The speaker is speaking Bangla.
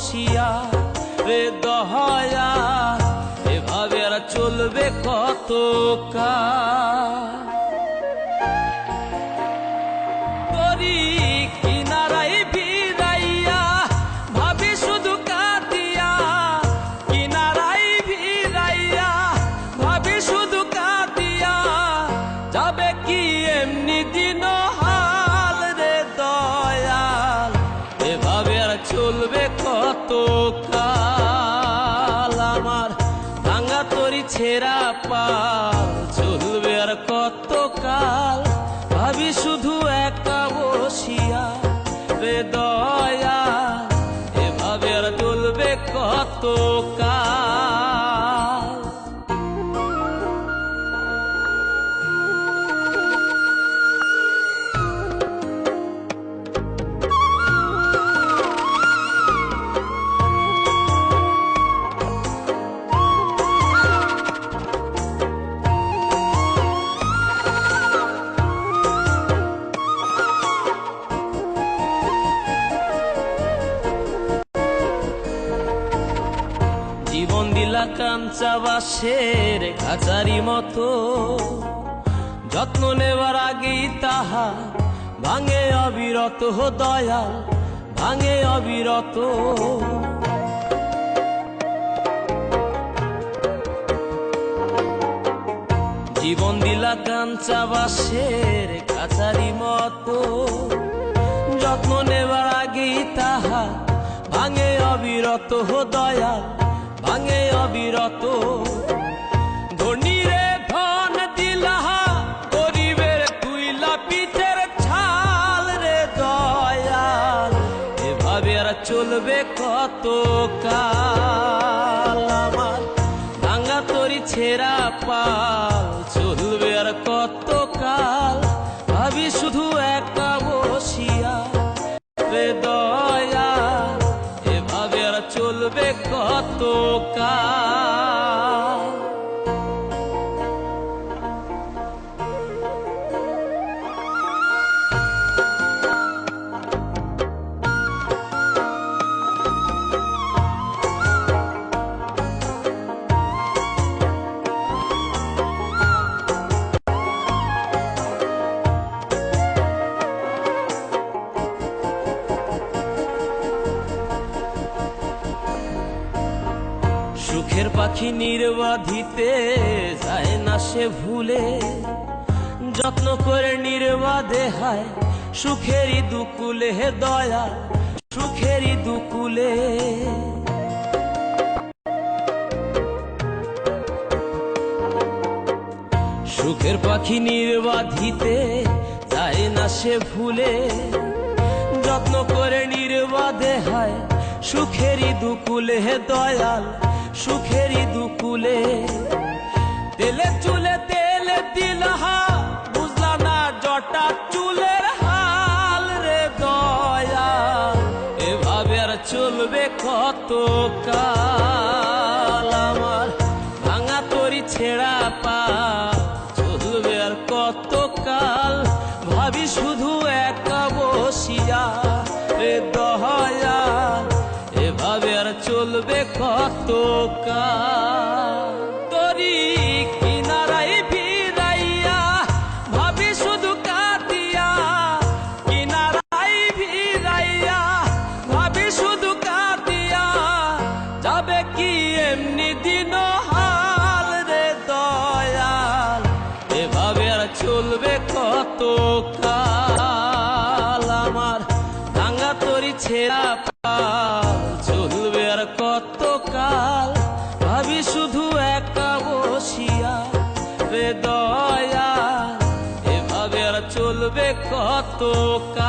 বসিয়া রে দয়া, এভাবে আর চলবে কত কাল। তরি কিনারাই ভিড়াইয়া ভাবি শুধু কাঁদিয়া, কিনারাই ভিড়াইয়া ভাবি শুধু কাঁদিয়া, যাবে কি এমনি দিন হাল রে দয়াল, এভাবে আর চলবে কত কাল। আমার ভাঙা তরি ছেঁড়া পাল চলবে আর কত কাল, ভাবি শুধু একা বসিয়া রে দয়াল, এভাবে আর চলবে কত কাল। জীবন দিলা কাঞ্চা বাঁশের খাঁচারি মতো, যত্ন নেবার আগেই তাহা ভাঙে অবিরত দয়াল, ভাঙে অবিরত। জীবন দিলা কাঞ্চা বাঁশের খাঁচারি মতো, যত্ন নেবার আগেই তাহা ভাঙে অবিরত দয়াল, ভাঙে অবিরত। ধনীরে ধন দিলা, গরিবের তুইলা পিঠের ছাল রে দয়াল, এভাবে আর চলবে কত কাল। আমার ভাঙা তরি ছেঁড়া পাল চলবে আর কত কাল, ভাবি শুধু একা বসিয়া রে দয়াল, এভাবে আর চলবে কত কাল। সুখের পাখি নির্বাধিতে যায় না সে ভুলে, যত্ন করে নির্বাধে হায় সুখেরই দুকুলে হে দয়া, সুখেরই দুকুলে। সুখের পাখি নির্বাধিতে যায় না সে ভুলে, যত্ন করে নির্বাধে হায় সুখেরই দুকুলে হে দয়াল, সুখেরই দুকুলে। তেলে চুলে তেল দিলহা, বুঝলা না জটা চুলের হাল রে দয়াল, এভাবে আর চলবে কত কাল। আমার ভাঙা তরি ছেঁড়া পাল চলবে আর কত কাল, ভাবি শুধু একা বসিয়া রে দয়াল, এভাবে আর চলবে কত কাল। তরি কিনারাই ভিড়াইয়া ভাবি শুধু কাঁদিয়া, কিনারাই ভিড়াইয়া ভাবি শুধু কাঁদিয়া, যাবে কি এমনি দিন হাল রে দয়াল, এভাবে আর চলবে কত কাল। আমার ভাঙা তরি ছেঁড়া পাল চলবে আর কত কাল, ভাবি শুধু একা বসিয়া রে দয়াল, এভাবে আর চলবে কত কাল।